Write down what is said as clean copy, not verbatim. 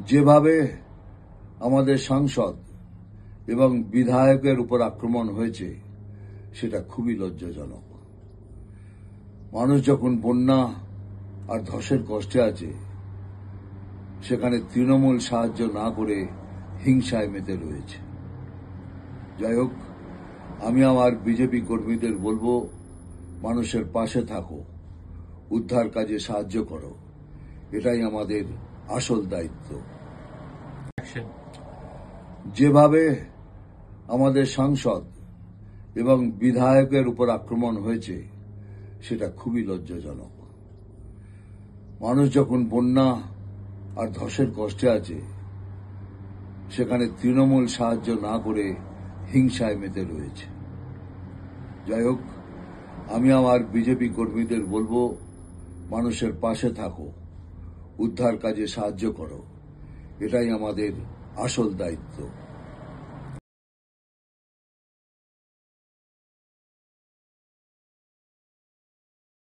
যেভাবে আমাদের সাংসদ এবং বিধায়কের উপর আক্রমণ হয়েছে সেটা খুবই লজ্জাজনক। মানুষ যখন বন্যা আর ধসের কষ্টে আছে সেখানে তৃণমূল সাহায্য না করে হিংসায় মেতে রয়েছে। যাই হোক, আমি আমার বিজেপি কর্মীদের বলবো, মানুষের পাশে থাকো, উদ্ধার কাজে সাহায্য করো, এটাই আমাদের আসল দায়িত্ব। যেভাবে আমাদের সাংসদ এবং বিধায়কের উপর আক্রমণ হয়েছে সেটা খুবই লজ্জাজনক। মানুষ যখন বন্যা আর ধসের কষ্টে আছে সেখানে তৃণমূল সাহায্য না করে হিংসায় মেতে রয়েছে। যাই হোক, আমি আমার বিজেপি কর্মীদের বলবো, মানুষের পাশে থাকো, উদ্ধার কাজে সাহায্য করো, এটাই আমাদের আসল দায়িত্ব।